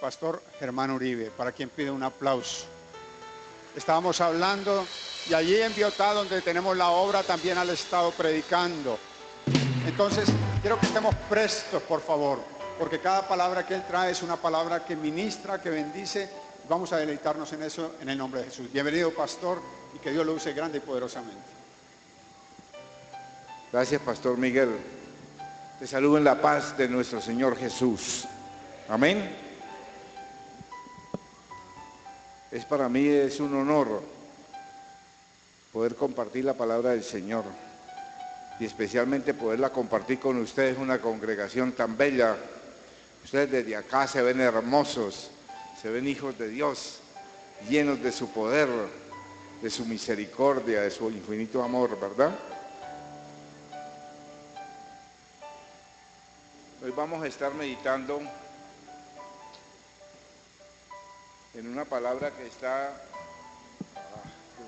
pastor Germán Uribe, para quien pide un aplauso. Estábamos hablando y allí en Biotá, donde tenemos la obra, también han estado predicando. Entonces, quiero que estemos prestos, por favor, porque cada palabra que él trae es una palabra que ministra, que bendice. Vamos a deleitarnos en eso en el nombre de Jesús. Bienvenido, pastor, y que Dios lo use grande y poderosamente. Gracias, pastor Miguel. Te saludo en la paz de nuestro Señor Jesús. Amén. Para mí es un honor poder compartir la palabra del Señor y especialmente poderla compartir con ustedes, una congregación tan bella. Ustedes desde acá se ven hermosos, se ven hijos de Dios, llenos de su poder, de su misericordia, de su infinito amor, ¿verdad? Hoy vamos a estar meditando en una palabra que está... no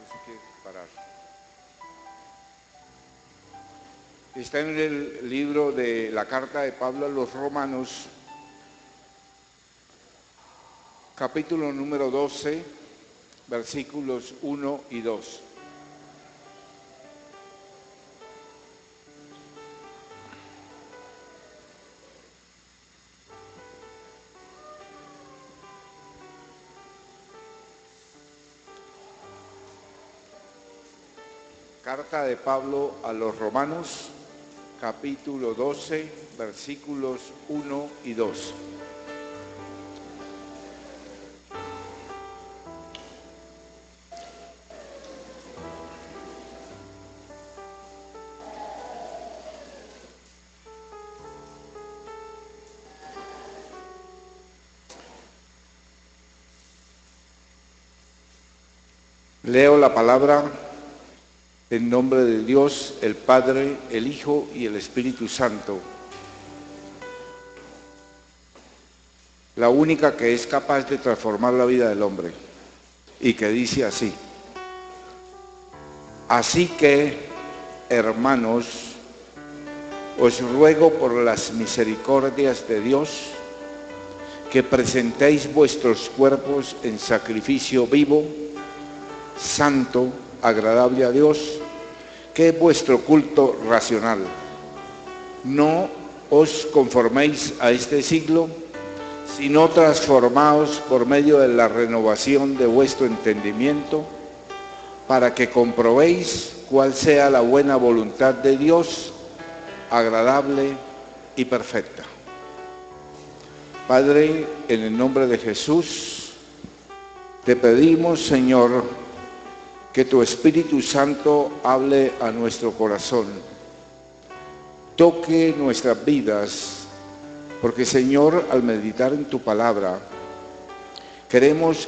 sé qué parar. Está en el libro de la carta de Pablo a los Romanos, capítulo número 12, versículos 1 y 2. Carta de Pablo a los Romanos, capítulo 12, versículos 1 y 2. Leo la palabra en nombre de Dios, el Padre, el Hijo y el Espíritu Santo, la única que es capaz de transformar la vida del hombre, y que dice así: así que, hermanos, os ruego por las misericordias de Dios que presentéis vuestros cuerpos en sacrificio vivo, santo, agradable a Dios, que es vuestro culto racional. No os conforméis a este siglo, sino transformaos por medio de la renovación de vuestro entendimiento, para que comprobéis cuál sea la buena voluntad de Dios, agradable y perfecta. Padre, en el nombre de Jesús, te pedimos, Señor, que tu Espíritu Santo hable a nuestro corazón, toque nuestras vidas, porque, Señor, al meditar en tu palabra, queremos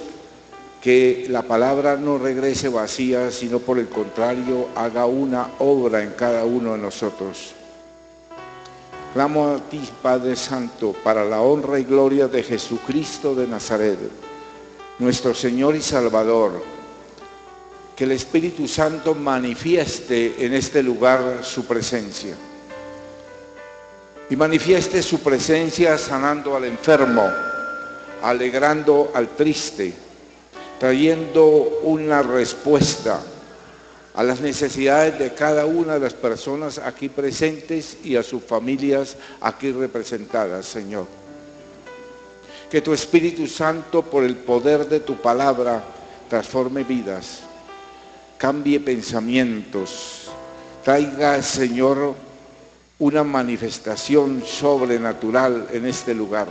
que la palabra no regrese vacía, sino por el contrario, haga una obra en cada uno de nosotros. Clamo a ti, Padre Santo, para la honra y gloria de Jesucristo de Nazaret, nuestro Señor y Salvador, que el Espíritu Santo manifieste en este lugar su presencia. Y manifieste su presencia sanando al enfermo, alegrando al triste, trayendo una respuesta a las necesidades de cada una de las personas aquí presentes y a sus familias aquí representadas, Señor. Que tu Espíritu Santo, por el poder de tu palabra, transforme vidas, cambie pensamientos, traiga, Señor, una manifestación sobrenatural en este lugar.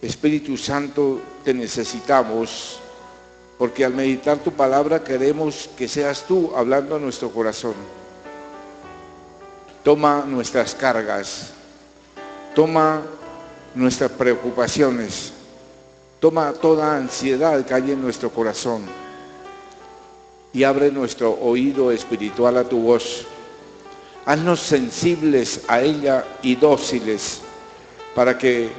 Espíritu Santo, te necesitamos, porque al meditar tu palabra queremos que seas tú hablando a nuestro corazón. Toma nuestras cargas, toma nuestras preocupaciones, toma toda ansiedad que hay en nuestro corazón y abre nuestro oído espiritual a tu voz. Haznos sensibles a ella y dóciles, para que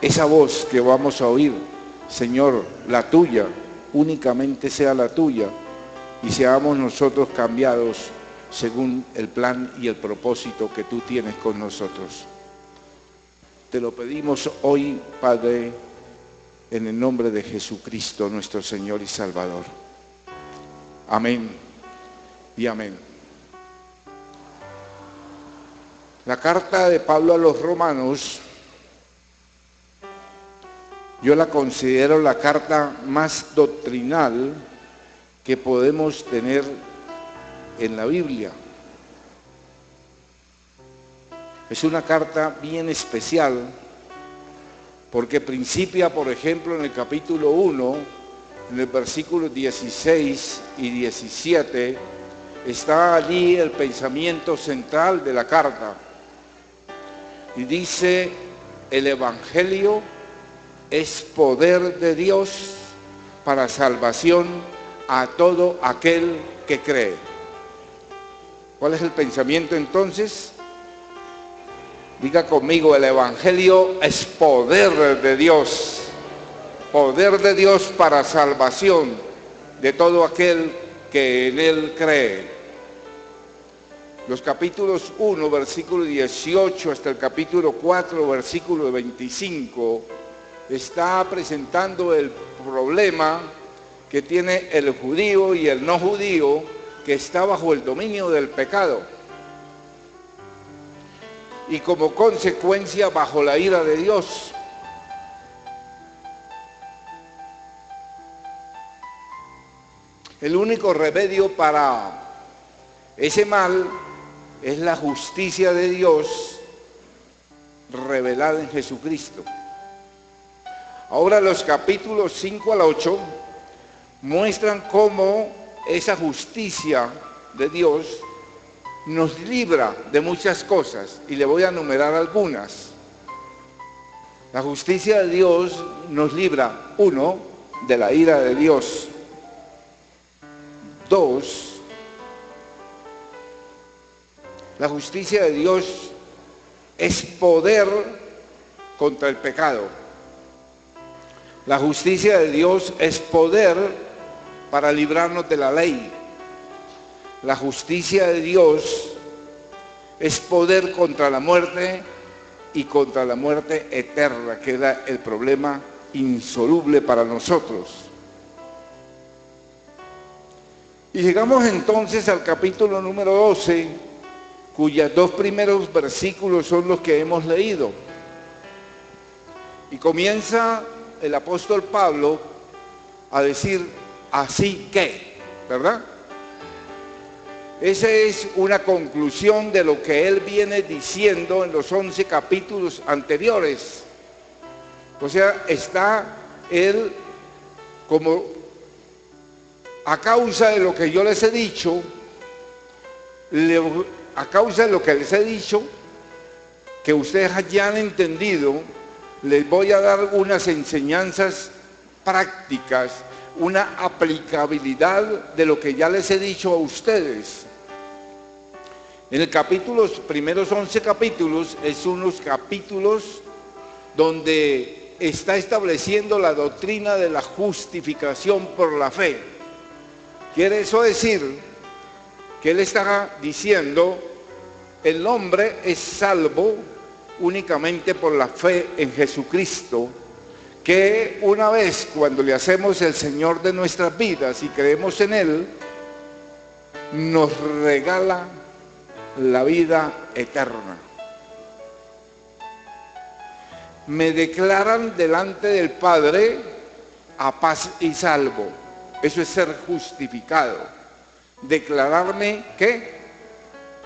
esa voz que vamos a oír, Señor, la tuya, únicamente sea la tuya, y seamos nosotros cambiados según el plan y el propósito que tú tienes con nosotros. Te lo pedimos hoy, Padre, en el nombre de Jesucristo, nuestro Señor y Salvador. Amén y amén. La carta de Pablo a los Romanos, yo la considero la carta más doctrinal que podemos tener en la Biblia. Es una carta bien especial porque principia, por ejemplo, en el capítulo 1, en el versículo 16 y 17, está allí el pensamiento central de la carta. Y dice, el Evangelio es poder de Dios para salvación a todo aquel que cree. ¿Cuál es el pensamiento entonces? Diga conmigo, el Evangelio es poder de Dios para salvación de todo aquel que en él cree. Los capítulos 1, versículo 18, hasta el capítulo 4, versículo 25, está presentando el problema que tiene el judío y el no judío, que está bajo el dominio del pecado. Y como consecuencia bajo la ira de Dios. El único remedio para ese mal es la justicia de Dios revelada en Jesucristo. Ahora los capítulos 5 al 8 muestran cómo esa justicia de Dios nos libra de muchas cosas, y le voy a enumerar algunas. La justicia de Dios nos libra, 1, de la ira de Dios. 2, la justicia de Dios es poder contra el pecado. La justicia de Dios es poder para librarnos de la ley. La justicia de Dios es poder contra la muerte y contra la muerte eterna, que era el problema insoluble para nosotros. Y llegamos entonces al capítulo número 12, cuyos 2 primeros versículos son los que hemos leído. Y comienza el apóstol Pablo a decir, así que, ¿verdad? Esa es una conclusión de lo que él viene diciendo en los 11 capítulos anteriores. O sea, está él como a causa de lo que yo les he dicho, a causa de lo que les he dicho, que ustedes ya han entendido, les voy a dar unas enseñanzas prácticas, una aplicabilidad de lo que ya les he dicho a ustedes. En el capítulo, los primeros 11 capítulos, es unos capítulos donde está estableciendo la doctrina de la justificación por la fe. Quiere eso decir que él está diciendo, el hombre es salvo únicamente por la fe en Jesucristo, que una vez cuando le hacemos el Señor de nuestras vidas y creemos en Él, nos regala la vida eterna. Me declaran delante del Padre a paz y salvo. Eso es ser justificado. Declararme, ¿qué?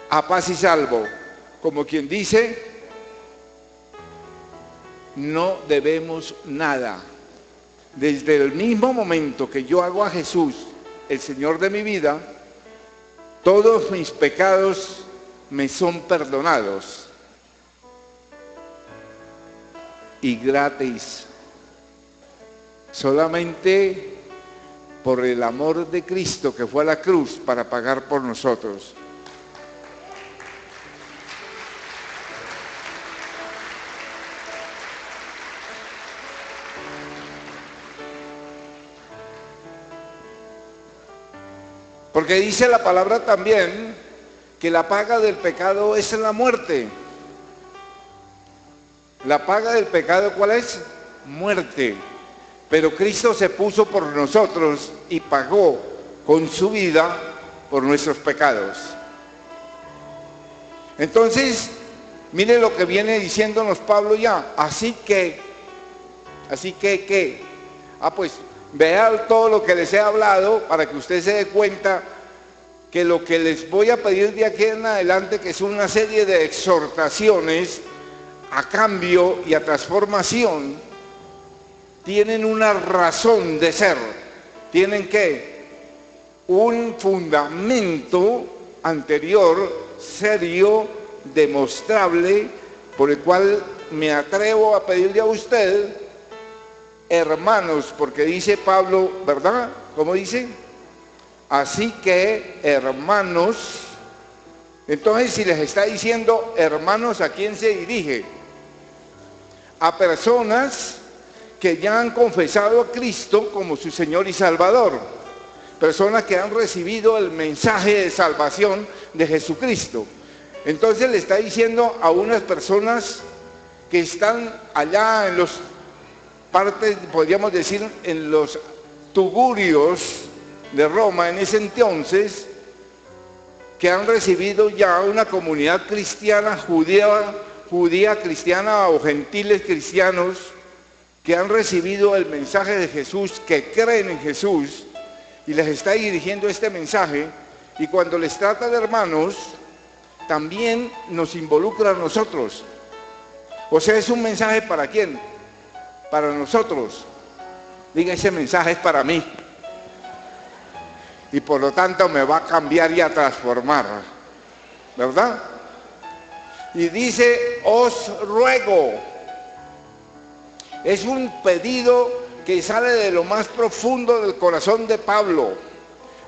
A paz y salvo. Como quien dice, no debemos nada. Desde el mismo momento que yo hago a Jesús el Señor de mi vida, todos mis pecados me son perdonados. Y gratis. Solamente por el amor de Cristo que fue a la cruz para pagar por nosotros. Porque dice la palabra también que la paga del pecado es la muerte. La paga del pecado, ¿cuál es? Muerte. Pero Cristo se puso por nosotros y pagó con su vida por nuestros pecados. Entonces, mire lo que viene diciéndonos Pablo ya. Así que, ¿qué? Pues vean todo lo que les he hablado para que usted se dé cuenta que lo que les voy a pedir de aquí en adelante, que es una serie de exhortaciones a cambio y a transformación, tienen una razón de ser, tienen un fundamento anterior, serio, demostrable, por el cual me atrevo a pedirle a usted, hermanos, porque dice Pablo, ¿verdad? ¿Cómo dice? Así que, hermanos, entonces si les está diciendo hermanos, ¿a quién se dirige? A personas que ya han confesado a Cristo como su Señor y Salvador, personas que han recibido el mensaje de salvación de Jesucristo. Entonces le está diciendo a unas personas que están allá en los partes, podríamos decir, en los tugurios de Roma en ese entonces, que han recibido ya una comunidad cristiana, judía cristiana o gentiles cristianos, que han recibido el mensaje de Jesús, que creen en Jesús, y les está dirigiendo este mensaje, y cuando les trata de hermanos, también nos involucra a nosotros. O sea, es un mensaje ¿para quién? Para nosotros. Diga, ese mensaje es para mí. Y por lo tanto me va a cambiar y a transformar, ¿verdad? Y dice, os ruego. Es un pedido que sale de lo más profundo del corazón de Pablo.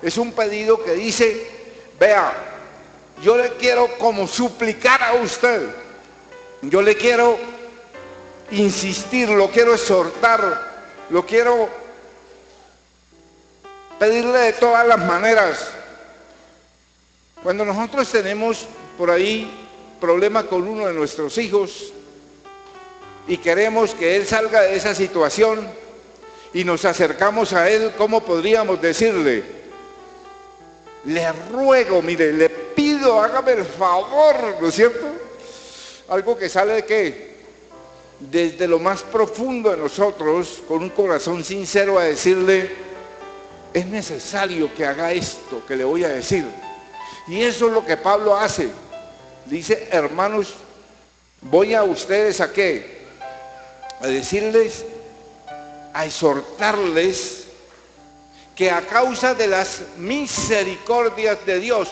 Es un pedido que dice, vea, yo le quiero como suplicar a usted, yo le quiero insistir, lo quiero exhortar, lo quiero pedirle de todas las maneras. Cuando nosotros tenemos por ahí problema con uno de nuestros hijos y queremos que él salga de esa situación y nos acercamos a él, ¿cómo podríamos decirle? Le ruego, mire, le pido, hágame el favor, ¿no es cierto? Algo que sale de ¿qué? Desde lo más profundo de nosotros, con un corazón sincero, a decirle, es necesario que haga esto que le voy a decir. Y eso es lo que Pablo hace. Dice, hermanos, voy a ustedes ¿a qué? A decirles, a exhortarles que a causa de las misericordias de Dios,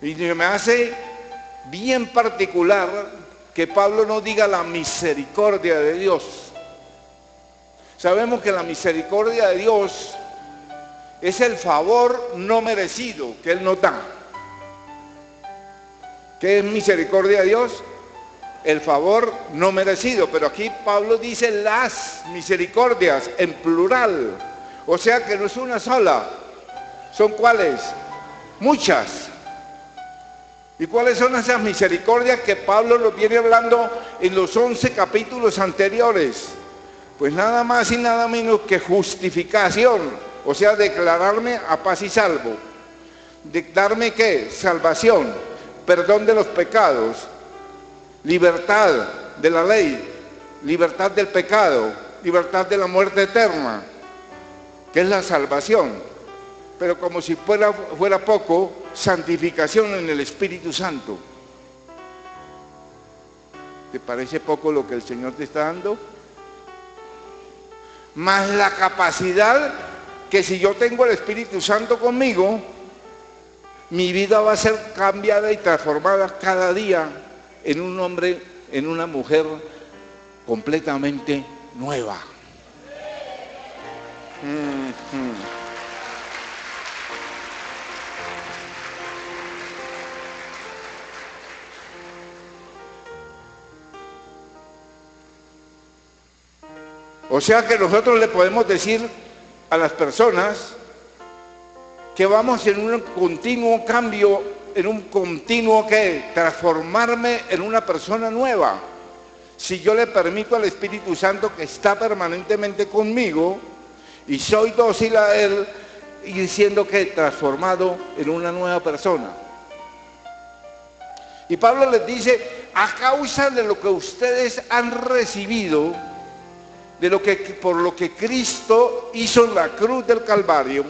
y me hace bien particular que Pablo no diga la misericordia de Dios. Sabemos que la misericordia de Dios es el favor no merecido que Él nos da. ¿Qué es misericordia de Dios? El favor no merecido, pero aquí Pablo dice las misericordias en plural, o sea que no es una sola. ¿Son cuáles? Muchas. ¿Y cuáles son esas misericordias que Pablo nos viene hablando en los 11 capítulos anteriores? Pues nada más y nada menos que justificación, o sea, declararme a paz y salvo. ¿Darme qué? Salvación, perdón de los pecados, libertad de la ley, libertad del pecado, libertad de la muerte eterna, que es la salvación. Pero como si fuera poco, santificación en el Espíritu Santo. ¿Te parece poco lo que el Señor te está dando? Más la capacidad que si yo tengo el Espíritu Santo conmigo, mi vida va a ser cambiada y transformada cada día en un hombre, en una mujer completamente nueva. O sea que nosotros le podemos decir a las personas que vamos en un continuo cambio en un continuo ¿qué? Transformarme en una persona nueva. Si yo le permito al Espíritu Santo que está permanentemente conmigo y soy dócil a Él, y siendo que transformado en una nueva persona. Y Pablo les dice, a causa de lo que ustedes han recibido, por lo que Cristo hizo en la cruz del Calvario,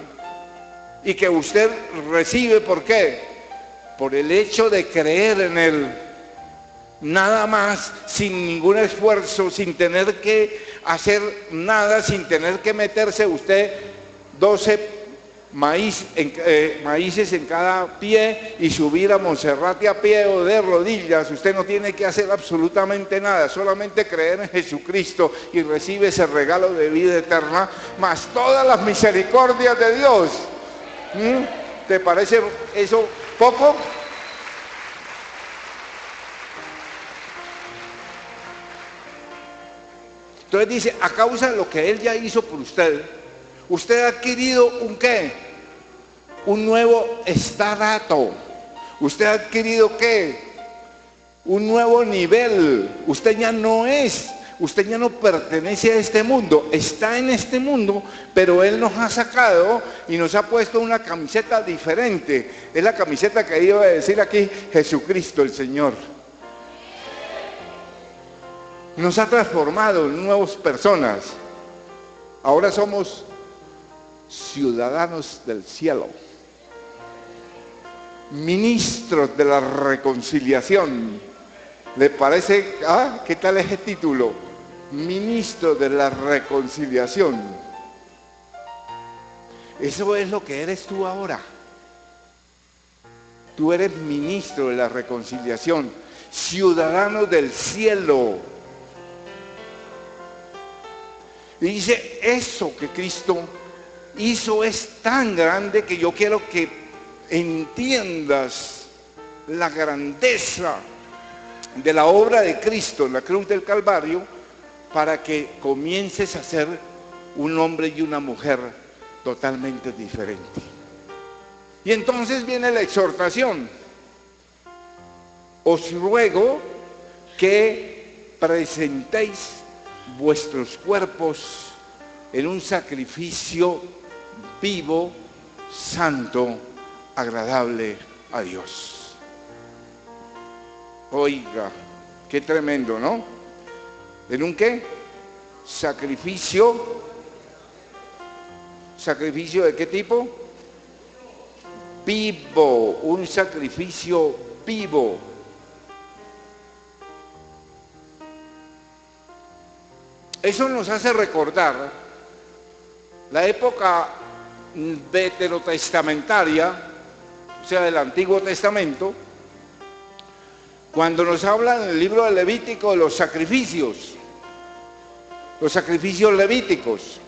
y que usted recibe, ¿por qué? Por el hecho de creer en Él, nada más, sin ningún esfuerzo, sin tener que hacer nada, sin tener que meterse usted 12 maíces en cada pie y subir a Monserrate a pie o de rodillas. Usted no tiene que hacer absolutamente nada, solamente creer en Jesucristo y recibe ese regalo de vida eterna, más todas las misericordias de Dios. ¿Te parece eso poco? Entonces dice, a causa de lo que Él ya hizo por usted, usted ha adquirido ¿un qué? Un nuevo estrato. Usted ha adquirido ¿qué? Un nuevo nivel. Usted ya no pertenece a este mundo. Está en este mundo, pero Él nos ha sacado y nos ha puesto una camiseta diferente. Es la camiseta que iba a decir aquí, Jesucristo el Señor. Nos ha transformado en nuevas personas. Ahora somos ciudadanos del cielo, ministros de la reconciliación. ¿Le parece? ¿Qué tal ese título? Ministro de la reconciliación. Eso es lo que eres tú ahora. Tú eres ministro de la reconciliación, ciudadano del cielo. Y dice, eso que Cristo hizo es tan grande que yo quiero que entiendas la grandeza de la obra de Cristo en la cruz del Calvario, para que comiences a ser un hombre y una mujer totalmente diferente. Y entonces viene la exhortación. Os ruego que presentéis vuestros cuerpos en un sacrificio vivo, santo, agradable a Dios. Oiga, qué tremendo, ¿no? ¿En un qué? Sacrificio. ¿Sacrificio de qué tipo? Vivo, un sacrificio vivo. Eso nos hace recordar la época veterotestamentaria, o sea, del Antiguo Testamento, cuando nos habla en el libro de Levítico de los sacrificios levíticos.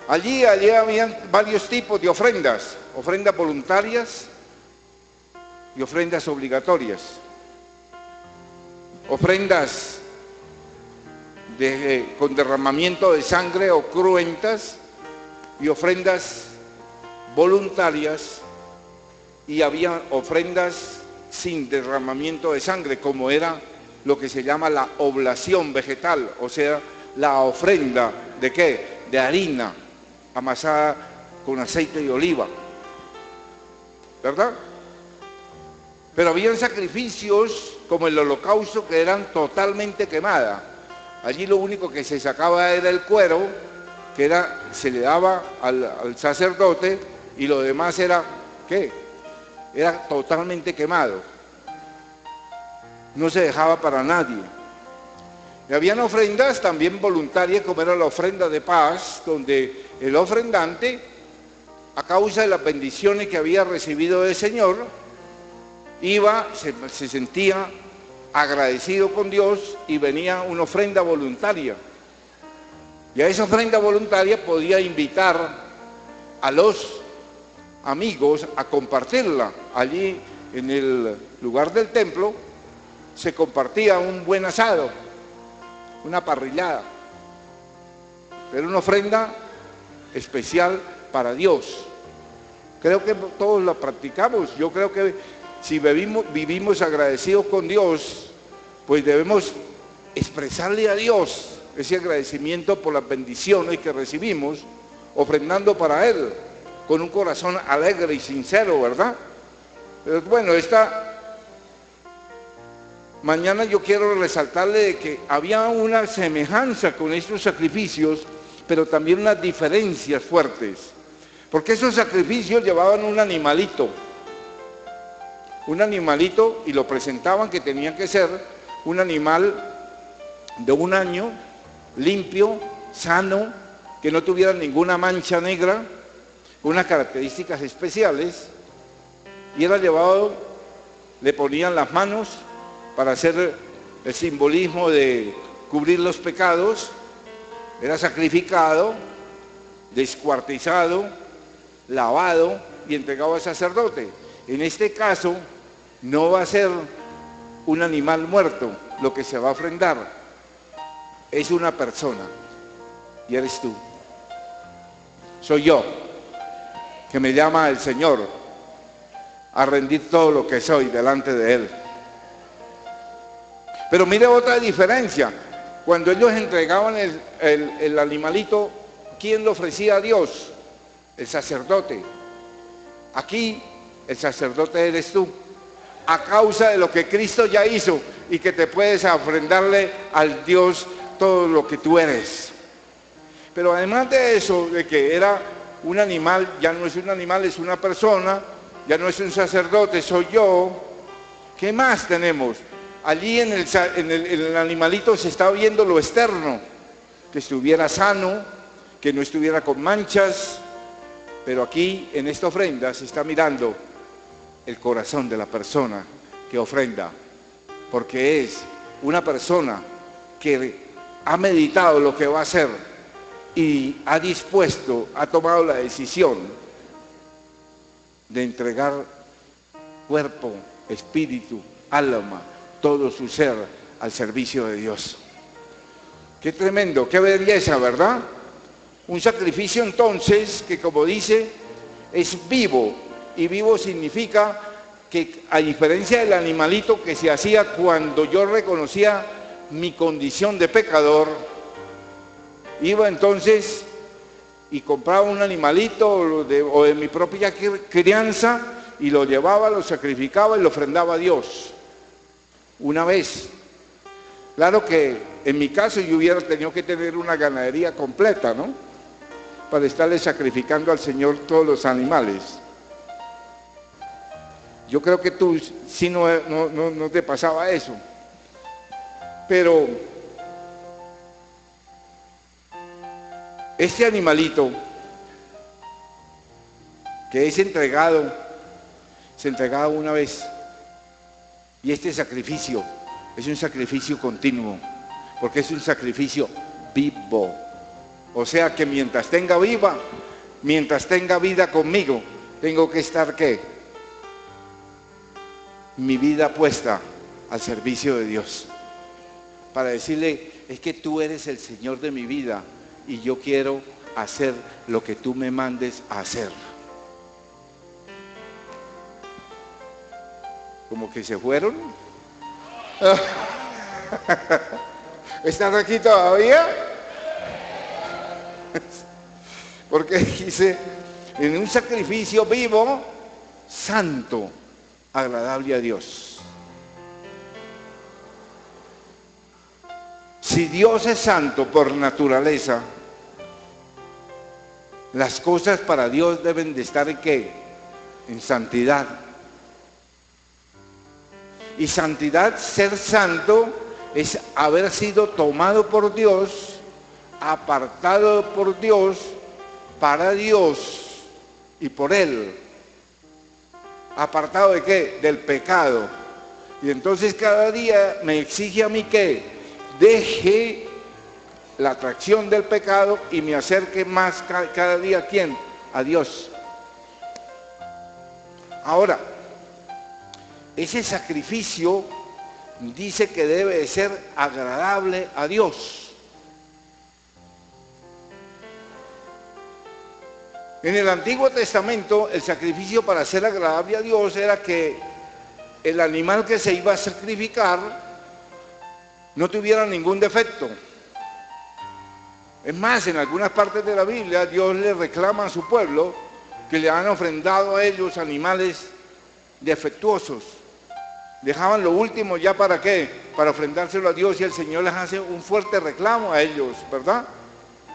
Allí habían varios tipos de ofrendas voluntarias y ofrendas obligatorias. Ofrendas con derramamiento de sangre o cruentas, y ofrendas voluntarias, y había ofrendas sin derramamiento de sangre, como era lo que se llama la oblación vegetal, o sea, la ofrenda ¿de qué? De harina amasada con aceite de oliva, ¿verdad? Pero habían sacrificios como el holocausto que eran totalmente quemadas. Allí lo único que se sacaba era el cuero, que se le daba al sacerdote, y lo demás era, ¿qué? Era totalmente quemado. No se dejaba para nadie. Y habían ofrendas también voluntarias, como era la ofrenda de paz, donde el ofrendante, a causa de las bendiciones que había recibido del Señor, se sentía agradecido con Dios y venía una ofrenda voluntaria. Y a esa ofrenda voluntaria podía invitar a los amigos a compartirla. Allí en el lugar del templo se compartía un buen asado, una parrillada, pero una ofrenda especial para Dios. Creo que todos la practicamos. Yo creo que si vivimos agradecidos con Dios, pues debemos expresarle a Dios ese agradecimiento por las bendiciones que recibimos, ofrendando para Él, con un corazón alegre y sincero, ¿verdad? Pero bueno, esta mañana yo quiero resaltarle de que había una semejanza con estos sacrificios, pero también unas diferencias fuertes. Porque esos sacrificios llevaban un animalito, y lo presentaban que tenía que ser un animal de 1 año, limpio, sano, que no tuviera ninguna mancha negra, con unas características especiales, y era llevado, le ponían las manos para hacer el simbolismo de cubrir los pecados, era sacrificado, descuartizado, lavado y entregado al sacerdote. En este caso, no va a ser un animal muerto lo que se va a ofrendar, es una persona, y eres tú. Soy yo, que me llama el Señor a rendir todo lo que soy delante de Él. Pero mire otra diferencia. Cuando ellos entregaban el animalito, ¿quién lo ofrecía a Dios? El sacerdote. Aquí el sacerdote eres tú, a causa de lo que Cristo ya hizo y que te puedes ofrendarle al Dios todo lo que tú eres. Pero además de eso, de que era un animal, ya no es un animal, es una persona, ya no es un sacerdote, soy yo. ¿Qué más tenemos? Allí en el animalito se está viendo lo externo, que estuviera sano, que no estuviera con manchas, pero aquí en esta ofrenda se está mirando el corazón de la persona que ofrenda, porque es una persona que ha meditado lo que va a hacer y ha dispuesto, ha tomado la decisión de entregar cuerpo, espíritu, alma, todo su ser al servicio de Dios. Qué tremendo, qué belleza, ¿verdad? Un sacrificio entonces que, como dice, es vivo, y vivo significa que, a diferencia del animalito que se hacía cuando yo reconocía mi condición de pecador, iba entonces y compraba un animalito o de mi propia crianza y lo llevaba, lo sacrificaba y lo ofrendaba a Dios una vez. Claro que en mi caso yo hubiera tenido que tener una ganadería completa, ¿no?, para estarle sacrificando al Señor todos los animales. Yo creo que tú sí no te pasaba eso. Pero este animalito que es entregado, se entregaba una vez. Y este sacrificio es un sacrificio continuo, porque es un sacrificio vivo. O sea que mientras tenga vida conmigo, tengo que estar, ¿qué?, mi vida puesta al servicio de Dios, para decirle, es que tú eres el Señor de mi vida y yo quiero hacer lo que tú me mandes a hacer. ¿Como que se fueron? ¿Están aquí todavía? Porque dice, en un sacrificio vivo, santo, agradable a Dios. Si Dios es santo por naturaleza, las cosas para Dios deben de estar ¿en qué? En santidad. Y santidad, ser santo, es haber sido tomado por Dios, apartado por Dios, para Dios y por Él. ¿Apartado de qué? Del pecado. Y entonces cada día me exige a mí que deje la atracción del pecado y me acerque más cada día ¿a quién? A Dios. Ahora, ese sacrificio dice que debe de ser agradable a Dios. En el Antiguo Testamento, el sacrificio para ser agradable a Dios era que el animal que se iba a sacrificar no tuviera ningún defecto. Es más, en algunas partes de la Biblia Dios le reclama a su pueblo que le han ofrendado a ellos animales defectuosos. Dejaban lo último ya para qué, para ofrendárselo a Dios, y el Señor les hace un fuerte reclamo a ellos, ¿verdad?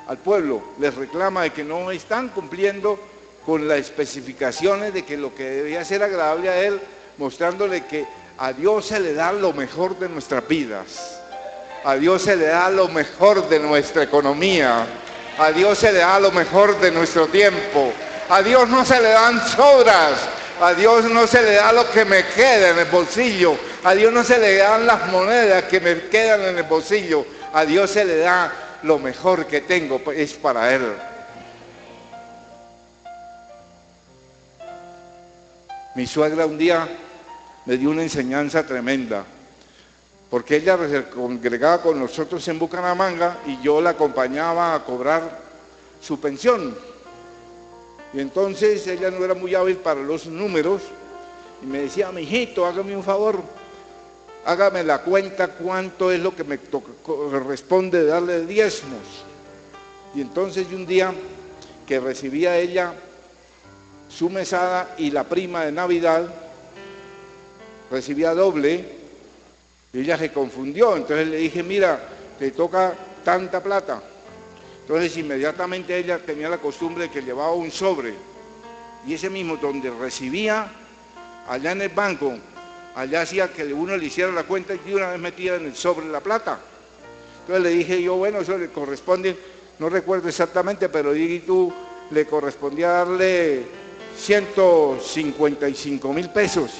Al pueblo les reclama de que no están cumpliendo con las especificaciones de que lo que debía ser agradable a Él, mostrándole que a Dios se le da lo mejor de nuestras vidas, a Dios se le da lo mejor de nuestra economía, a Dios se le da lo mejor de nuestro tiempo, a Dios no se le dan sobras, a Dios no se le da lo que me queda en el bolsillo, a Dios no se le dan las monedas que me quedan en el bolsillo, a Dios se le da lo mejor que tengo, es para Él. Mi suegra un día me dio una enseñanza tremenda, porque ella se congregaba con nosotros en Bucaramanga y yo la acompañaba a cobrar su pensión. Y entonces ella no era muy hábil para los números y me decía: mijito, hágame un favor, hágame la cuenta cuánto es lo que me corresponde darle de diezmos. Y entonces un día que recibía ella su mesada y la prima de Navidad, recibía doble, y ella se confundió. Entonces le dije: mira, te toca tanta plata. Entonces inmediatamente ella tenía la costumbre de que llevaba un sobre, y ese mismo donde recibía, allá en el banco, allá hacía que uno le hiciera la cuenta y de una vez metía en el sobre la plata. Entonces le dije yo: bueno, eso le corresponde, no recuerdo exactamente, pero dije tú, le correspondía darle 155,000 pesos,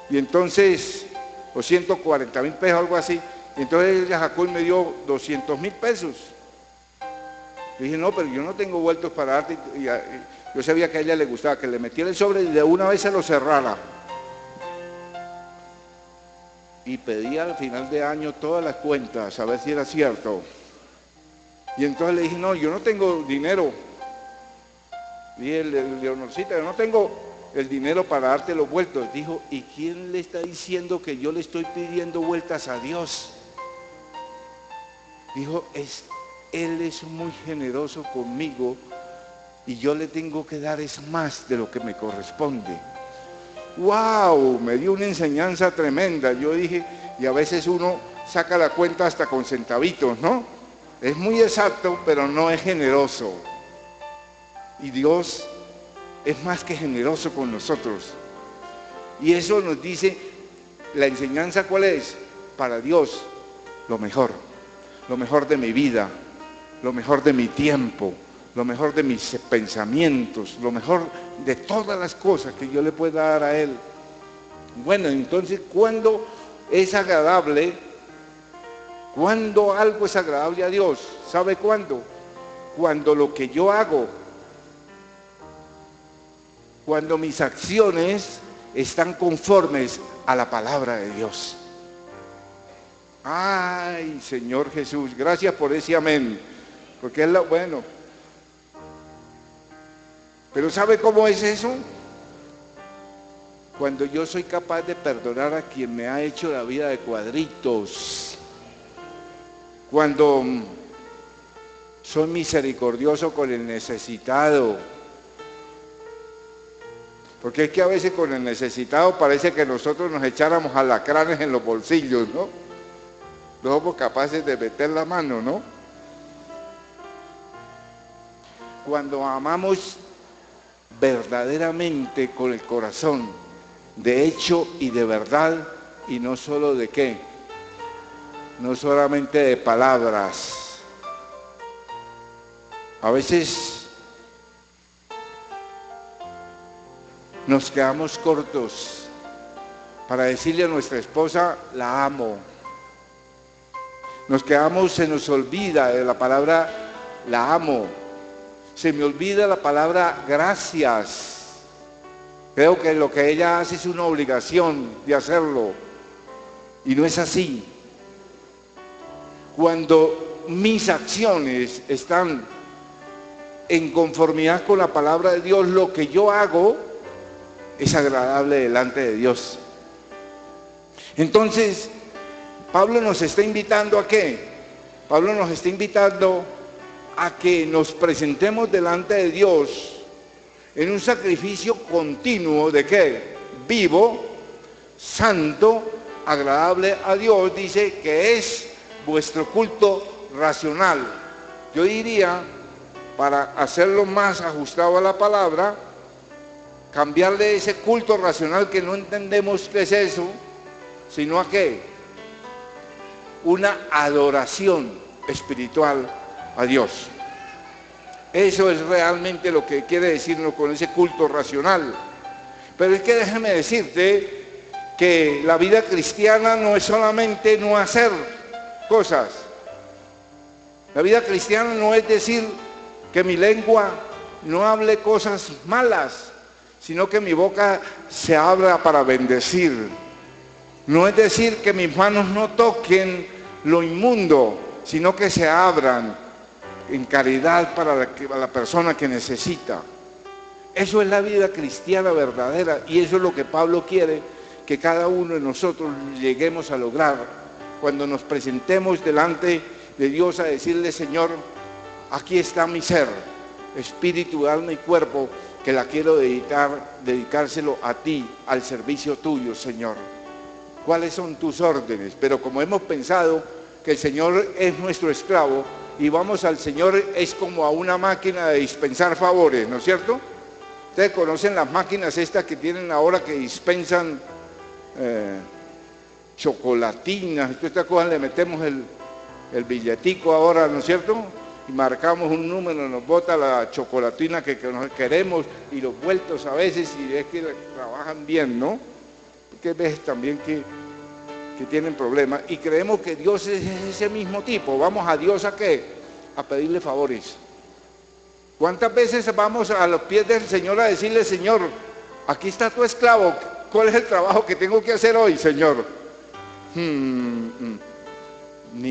y entonces, o 140,000 pesos, algo así. Y entonces ella sacó y me dio 200,000 pesos. Le dije: no, pero yo no tengo vueltos para darte. Y yo sabía que a ella le gustaba que le metiera el sobre y de una vez se lo cerrara. Y pedía al final de año todas las cuentas, a ver si era cierto. Y entonces le dije: no, yo no tengo dinero. Dije: Leonorcita, yo no tengo el dinero para darte los vueltos. Dijo: ¿y quién le está diciendo que yo le estoy pidiendo vueltas a Dios? Dijo: Él es muy generoso conmigo y yo le tengo que dar es más de lo que me corresponde. ¡Wow! Me dio una enseñanza tremenda. Yo dije, y a veces uno saca la cuenta hasta con centavitos, ¿no? Es muy exacto, pero no es generoso. Y Dios es más que generoso con nosotros. Y eso nos dice, la enseñanza ¿cuál es? Para Dios, lo mejor de mi vida, lo mejor de mi tiempo, lo mejor de mis pensamientos, lo mejor de todas las cosas que yo le pueda dar a Él. Bueno, entonces, ¿cuándo es agradable? ¿Cuándo algo es agradable a Dios? ¿Sabe cuándo? Cuando lo que yo hago, cuando mis acciones están conformes a la palabra de Dios. Ay, Señor Jesús, gracias por ese amén, porque es lo bueno. Pero ¿sabe cómo es eso? Cuando yo soy capaz de perdonar a quien me ha hecho la vida de cuadritos, cuando soy misericordioso con el necesitado, porque es que a veces con el necesitado parece que nosotros nos echáramos alacranes en los bolsillos, ¿no? No somos capaces de meter la mano, ¿no? Cuando amamos verdaderamente con el corazón, de hecho y de verdad, y no solo de qué, no solamente de palabras. A veces nos quedamos cortos para decirle a nuestra esposa, la amo. Se nos olvida de la palabra, la amo. Se me olvida la palabra, gracias. Creo que lo que ella hace es una obligación de hacerlo. Y no es así. Cuando mis acciones están en conformidad con la palabra de Dios, lo que yo hago es agradable delante de Dios. Entonces, Pablo nos está invitando ¿a qué? Pablo nos está invitando a que nos presentemos delante de Dios en un sacrificio continuo ¿de qué? Vivo, santo, agradable a Dios, dice que es vuestro culto racional. Yo diría, para hacerlo más ajustado a la palabra, cambiarle ese culto racional que no entendemos qué es eso, sino a qué? Una adoración espiritual a Dios. Eso es realmente lo que quiere decirnos con ese culto racional. Pero es que déjame decirte que la vida cristiana no es solamente no hacer cosas. La vida cristiana no es decir que mi lengua no hable cosas malas, sino que mi boca se abra para bendecir. No es decir que mis manos no toquen lo inmundo, sino que se abran en caridad para la persona que necesita. Eso es la vida cristiana verdadera, y eso es lo que Pablo quiere que cada uno de nosotros lleguemos a lograr cuando nos presentemos delante de Dios a decirle: Señor, aquí está mi ser, espíritu, alma y cuerpo, que la quiero dedicárselo a ti, al servicio tuyo, Señor. ¿Cuáles son tus órdenes? Pero como hemos pensado que el Señor es nuestro esclavo y vamos al Señor es como a una máquina de dispensar favores, ¿no es cierto? Ustedes conocen las máquinas estas que tienen ahora que dispensan chocolatinas, todas estas cosas, le metemos el billetico ahora, ¿no es cierto? Y marcamos un número, nos bota la chocolatina que queremos, y los vueltos a veces, y es que trabajan bien, ¿no? Porque ves también que tienen problemas, y creemos que Dios es ese mismo tipo. Vamos a Dios ¿a qué? A pedirle favores. ¿Cuántas veces vamos a los pies del Señor a decirle: Señor, aquí está tu esclavo, ¿cuál es el trabajo que tengo que hacer hoy, Señor? Ni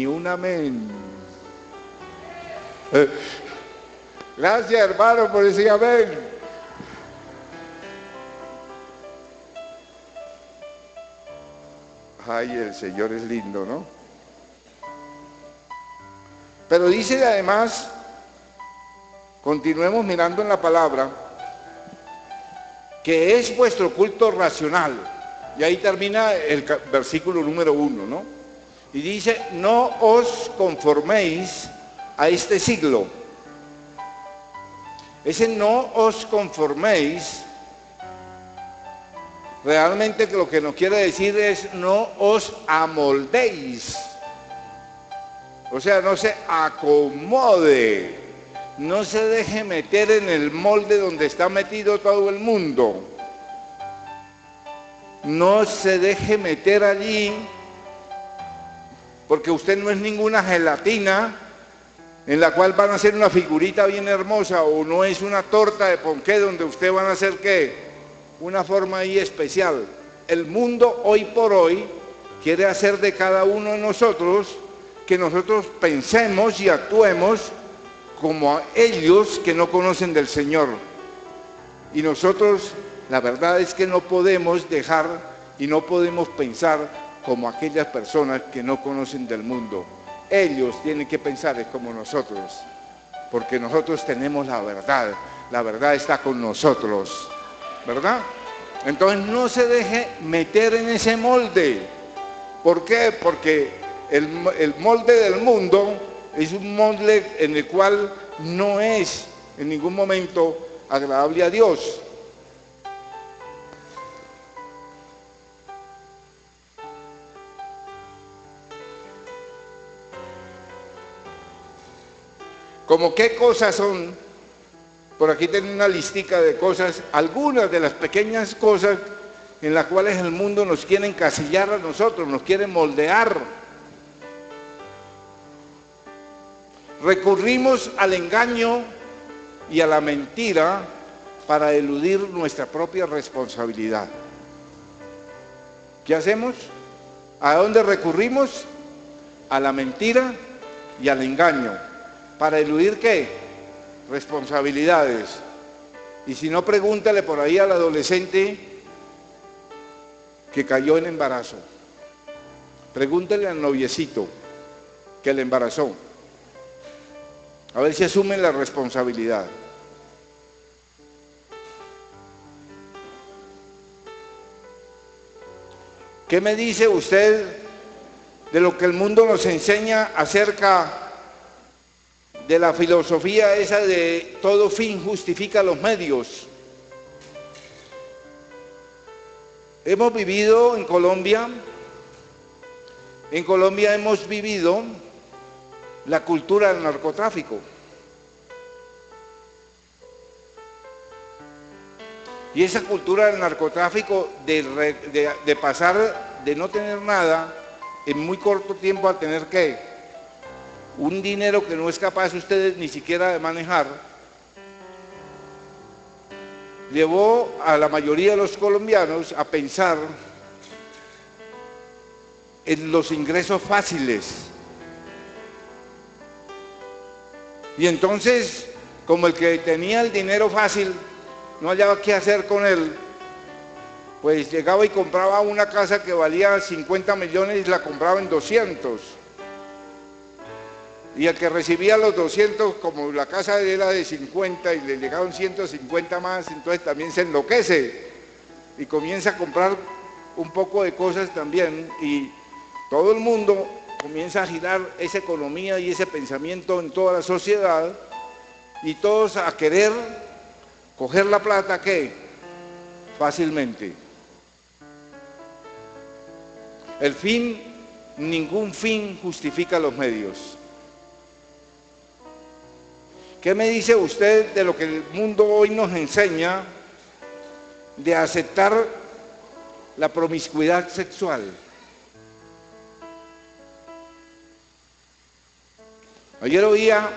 un amén. Gracias, hermano, por decir amén. Ay, el Señor es lindo, ¿no? Pero dice además, continuemos mirando en la palabra, que es vuestro culto racional. Y ahí termina el versículo número 1, ¿no? Y dice: no os conforméis a este siglo. Ese no os conforméis, realmente lo que nos quiere decir es: no os amoldéis. O sea, no se acomode, no se deje meter en el molde donde está metido todo el mundo. No se deje meter allí, porque usted no es ninguna gelatina en la cual van a hacer una figurita bien hermosa, o no es una torta de ponqué donde usted van a hacer ¿qué? Una forma ahí especial. El mundo hoy por hoy quiere hacer de cada uno de nosotros que nosotros pensemos y actuemos como a ellos que no conocen del Señor. Y nosotros, la verdad es que no podemos dejar y no podemos pensar como aquellas personas que no conocen del mundo. Ellos tienen que pensar es como nosotros, porque nosotros tenemos la verdad está con nosotros, ¿verdad? Entonces no se deje meter en ese molde. ¿Por qué? Porque el molde del mundo es un molde en el cual no es en ningún momento agradable a Dios. ¿Cómo qué cosas son? Por aquí tengo una listica de cosas, algunas de las pequeñas cosas en las cuales el mundo nos quiere encasillar a nosotros, nos quiere moldear. Recurrimos al engaño y a la mentira para eludir nuestra propia responsabilidad. ¿Qué hacemos? ¿A dónde recurrimos? A la mentira y al engaño. ¿Para eludir qué? Responsabilidades. Y si no, pregúntale por ahí al adolescente que cayó en embarazo. Pregúntele al noviecito que le embarazó. A ver si asumen la responsabilidad. ¿Qué me dice usted de lo que el mundo nos enseña acerca de la filosofía esa de todo fin justifica los medios? Hemos vivido en Colombia hemos vivido la cultura del narcotráfico. Y esa cultura del narcotráfico de pasar de no tener nada en muy corto tiempo a tener ¿qué? Un dinero que no es capaz usted ni siquiera de manejar, llevó a la mayoría de los colombianos a pensar en los ingresos fáciles. Y entonces, como el que tenía el dinero fácil no hallaba qué hacer con él, pues llegaba y compraba una casa que valía 50 millones y la compraba en 200. Y el que recibía los 200, como la casa era de 50 y le llegaron 150 más, entonces también se enloquece y comienza a comprar un poco de cosas también, y todo el mundo comienza a girar esa economía y ese pensamiento en toda la sociedad, y todos a querer coger la plata, ¿qué? Fácilmente. El fin, ningún fin justifica los medios. ¿Qué me dice usted de lo que el mundo hoy nos enseña de aceptar la promiscuidad sexual? Ayer oía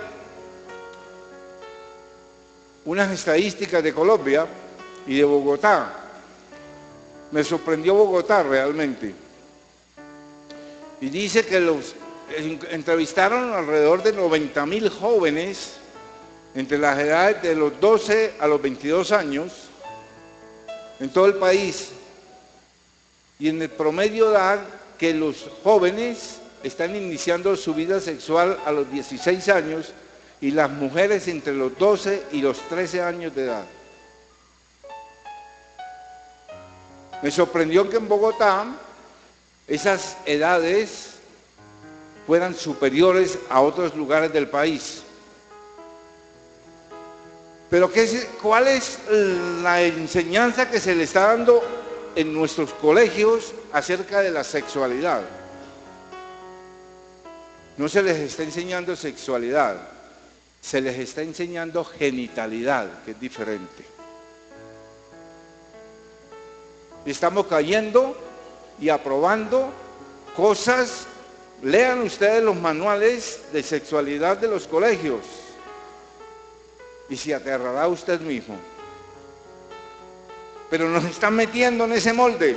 unas estadísticas de Colombia y de Bogotá. Me sorprendió Bogotá realmente. Y dice que entrevistaron alrededor de 90.000 jóvenes entre las edades de los 12 a los 22 años en todo el país. Y en el promedio da que los jóvenes están iniciando su vida sexual a los 16 años y las mujeres entre los 12 y los 13 años de edad. Me sorprendió que en Bogotá esas edades fueran superiores a otros lugares del país. Pero ¿cuál es la enseñanza que se le está dando en nuestros colegios acerca de la sexualidad? No se les está enseñando sexualidad, se les está enseñando genitalidad, que es diferente. Estamos cayendo y aprobando cosas. Lean ustedes los manuales de sexualidad de los colegios y se aterrará usted mismo. Pero nos están metiendo en ese molde.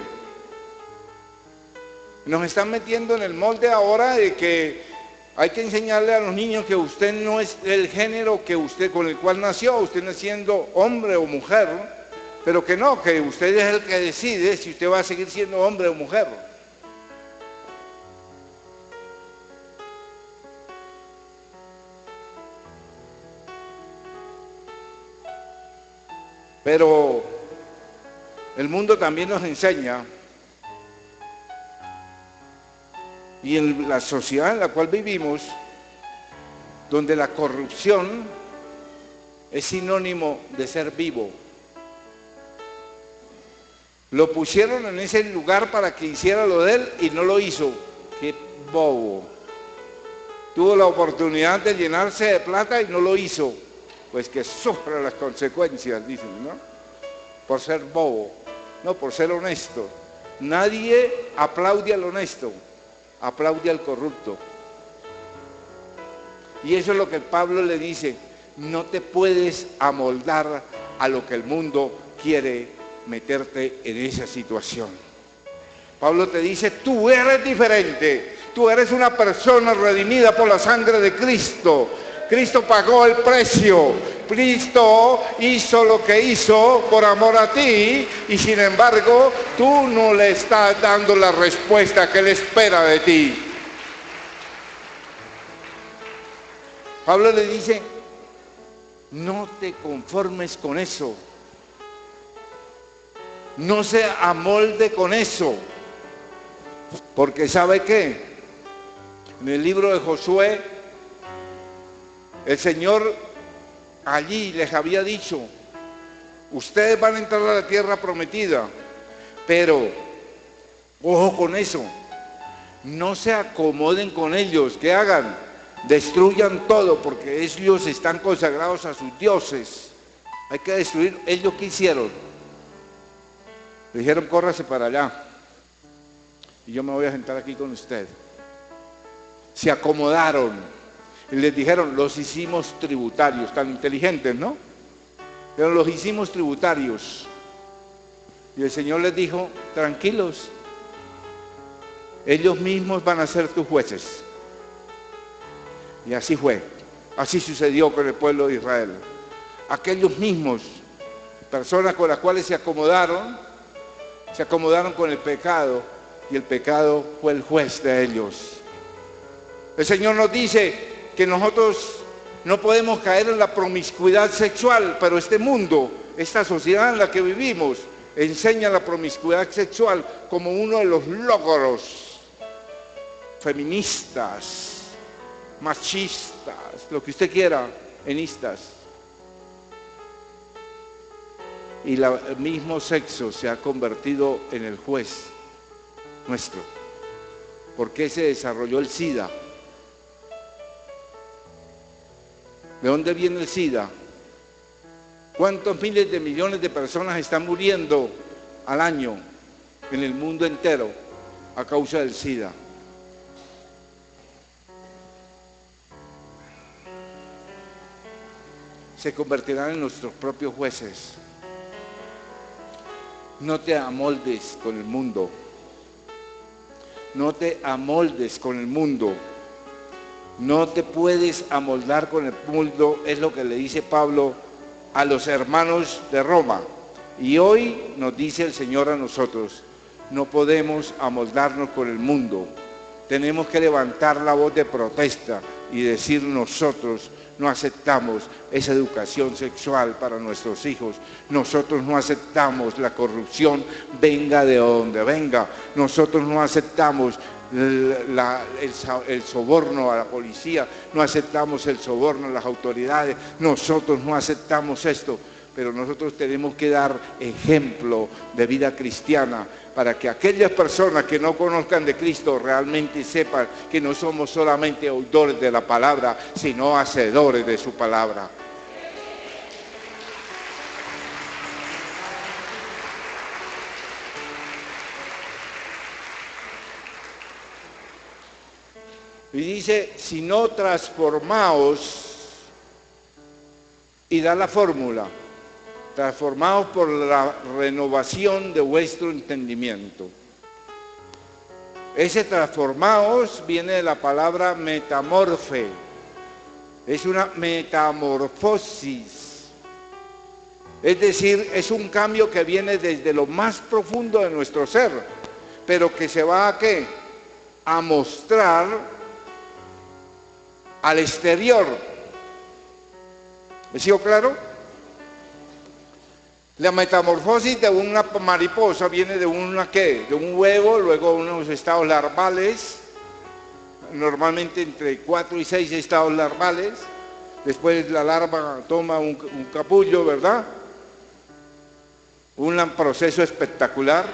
Nos están metiendo en el molde ahora de que hay que enseñarle a los niños que usted no es el género que usted con el cual nació, usted naciendo hombre o mujer, pero que no, que usted es el que decide si usted va a seguir siendo hombre o mujer. Pero el mundo también nos enseña, y en la sociedad en la cual vivimos, donde la corrupción es sinónimo de ser vivo. Lo pusieron en ese lugar para que hiciera lo de él y no lo hizo. ¡Qué bobo! Tuvo la oportunidad de llenarse de plata y no lo hizo. Pues que sufra las consecuencias, dicen, ¿no? Por ser bobo, no por ser honesto. Nadie aplaude al honesto, aplaude al corrupto. Y eso es lo que Pablo le dice: no te puedes amoldar a lo que el mundo quiere meterte en esa situación. Pablo te dice: tú eres diferente, tú eres una persona redimida por la sangre de Cristo. Cristo pagó el precio, Cristo hizo lo que hizo por amor a ti y sin embargo tú no le estás dando la respuesta que Él espera de ti. Pablo le dice, no te conformes con eso. No se amolde con eso. Porque ¿sabe qué? En el libro de Josué, el Señor allí les había dicho, ustedes van a entrar a la tierra prometida, pero ojo con eso, no se acomoden con ellos. ¿Qué hagan? Destruyan todo, porque ellos están consagrados a sus dioses. Hay que destruir. ¿Ellos qué hicieron? Le dijeron, córrase para allá y yo me voy a sentar aquí con usted. Se acomodaron y les dijeron, los hicimos tributarios. Tan inteligentes, ¿no? Pero los hicimos tributarios. Y el Señor les dijo, tranquilos, ellos mismos van a ser tus jueces. Y así fue, así sucedió con el pueblo de Israel. Aquellos mismos, personas con las cuales se acomodaron con el pecado, y el pecado fue el juez de ellos. El Señor nos dice que nosotros no podemos caer en la promiscuidad sexual, pero este mundo, esta sociedad en la que vivimos, enseña la promiscuidad sexual como uno de los logros feministas, machistas, lo que usted quiera, enistas. Y el mismo sexo se ha convertido en el juez nuestro. ¿Por qué se desarrolló el SIDA? ¿De dónde viene el SIDA? ¿Cuántos miles de millones de personas están muriendo al año en el mundo entero a causa del SIDA? Se convertirán en nuestros propios jueces. No te amoldes con el mundo. No te amoldes con el mundo. No te puedes amoldar con el mundo, es lo que le dice Pablo a los hermanos de Roma. Y hoy nos dice el Señor a nosotros, no podemos amoldarnos con el mundo. Tenemos que levantar la voz de protesta y decir nosotros no aceptamos esa educación sexual para nuestros hijos. Nosotros no aceptamos la corrupción, venga de donde venga. Nosotros no aceptamos el soborno a la policía, no aceptamos el soborno a las autoridades. Nosotros no aceptamos esto, pero nosotros tenemos que dar ejemplo de vida cristiana para que aquellas personas que no conozcan de Cristo realmente sepan que no somos solamente oidores de la palabra, sino hacedores de su palabra. Y dice, si no transformaos, y da la fórmula, transformados por la renovación de vuestro entendimiento. Ese transformados viene de la palabra metamorfe. Es una metamorfosis. Es decir, es un cambio que viene desde lo más profundo de nuestro ser, pero que se va ¿a qué? A mostrar al exterior. ¿Me sigo claro? La metamorfosis de una mariposa viene de una ¿qué? De un huevo, luego unos estados larvales, normalmente entre 4 y 6 estados larvales. Después la larva toma un capullo, ¿verdad? Un proceso espectacular.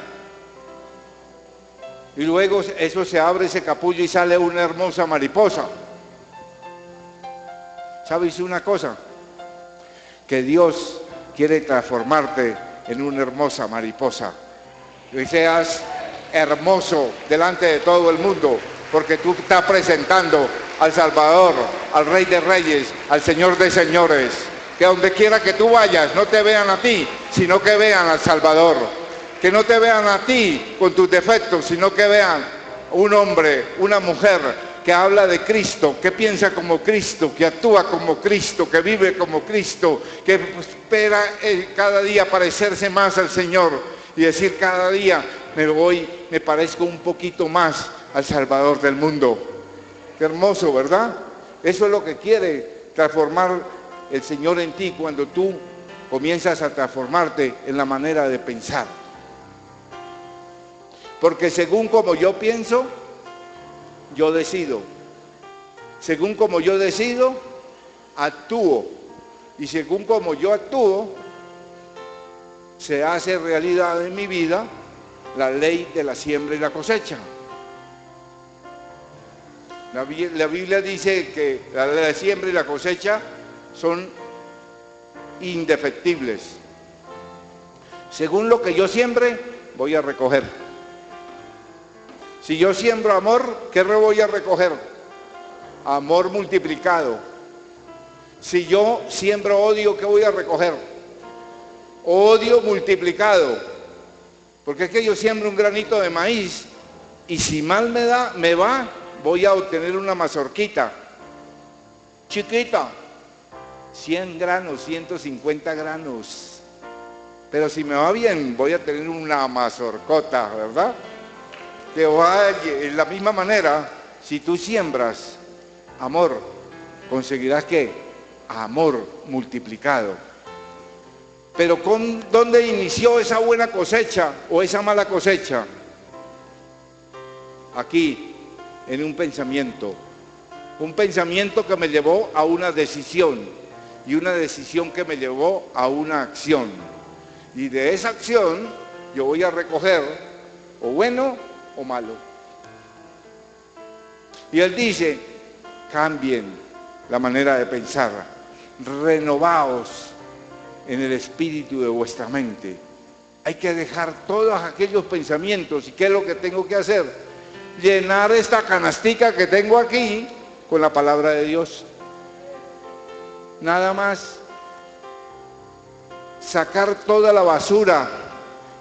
Y luego eso se abre ese capullo y sale una hermosa mariposa. ¿Sabes una cosa? Que Dios quiere transformarte en una hermosa mariposa. Que seas hermoso delante de todo el mundo, porque tú estás presentando al Salvador, al Rey de Reyes, al Señor de Señores. Que donde quiera que tú vayas, no te vean a ti, sino que vean al Salvador. Que no te vean a ti con tus defectos, sino que vean un hombre, una mujer que habla de Cristo, que piensa como Cristo, que actúa como Cristo, que vive como Cristo, que espera cada día parecerse más al Señor y decir cada día me parezco un poquito más al Salvador del mundo. Qué hermoso, ¿verdad? Eso es lo que quiere transformar el Señor en ti cuando tú comienzas a transformarte en la manera de pensar. Porque según como yo pienso, yo decido. Según como yo decido, actúo. Y según como yo actúo, se hace realidad en mi vida la ley de la siembra y la cosecha. La Biblia dice que la ley de la siembra y la cosecha son indefectibles. Según lo que yo siembre, voy a recoger. Si yo siembro amor, ¿qué voy a recoger? Amor multiplicado. Si yo siembro odio, ¿qué voy a recoger? Odio multiplicado. Porque es que yo siembro un granito de maíz y si mal me va, voy a obtener una mazorquita chiquita, 100 granos, 150 granos. Pero si me va bien, voy a tener una mazorcota, ¿verdad? Que de la misma manera, si tú siembras amor, conseguirás ¿qué? Amor multiplicado. Pero ¿dónde inició esa buena cosecha o esa mala cosecha? Aquí, en un pensamiento que me llevó a una decisión y una decisión que me llevó a una acción. Y de esa acción yo voy a recoger o bueno o malo. Y él dice, cambien la manera de pensar, renovaos en el espíritu de vuestra mente. Hay que dejar todos aquellos pensamientos. ¿Y qué es lo que tengo que hacer? Llenar esta canastica que tengo aquí con la palabra de Dios. Nada más. Sacar toda la basura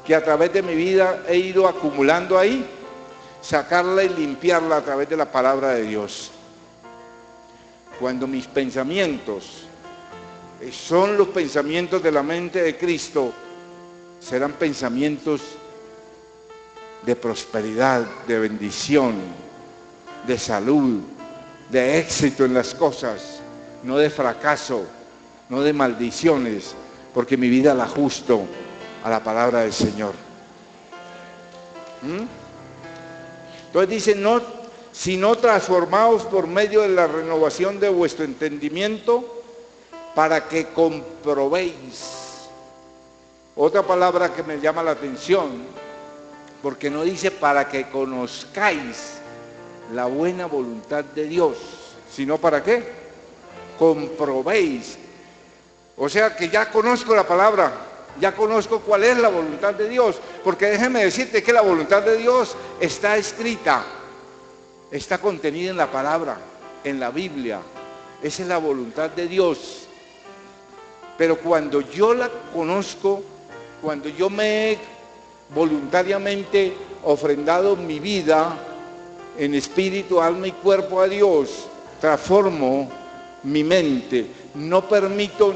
que a través de mi vida he ido acumulando ahí, sacarla y limpiarla a través de la palabra de Dios. Cuando mis pensamientos son los pensamientos de la mente de Cristo, serán pensamientos de prosperidad, de bendición, de salud, de éxito en las cosas, no de fracaso, no de maldiciones, porque mi vida la ajusto a la palabra del Señor. Entonces dice, sino transformaos por medio de la renovación de vuestro entendimiento, para que comprobéis. Otra palabra que me llama la atención, porque no dice para que conozcáis la buena voluntad de Dios, sino para qué, comprobéis. O sea que ya conozco la palabra, ya conozco cuál es la voluntad de Dios, porque déjeme decirte que la voluntad de Dios está escrita, está contenida en la palabra, en la Biblia. Esa es la voluntad de Dios. Pero cuando yo la conozco, cuando yo me he voluntariamente ofrendado mi vida en espíritu, alma y cuerpo a Dios, transformo mi mente, no permito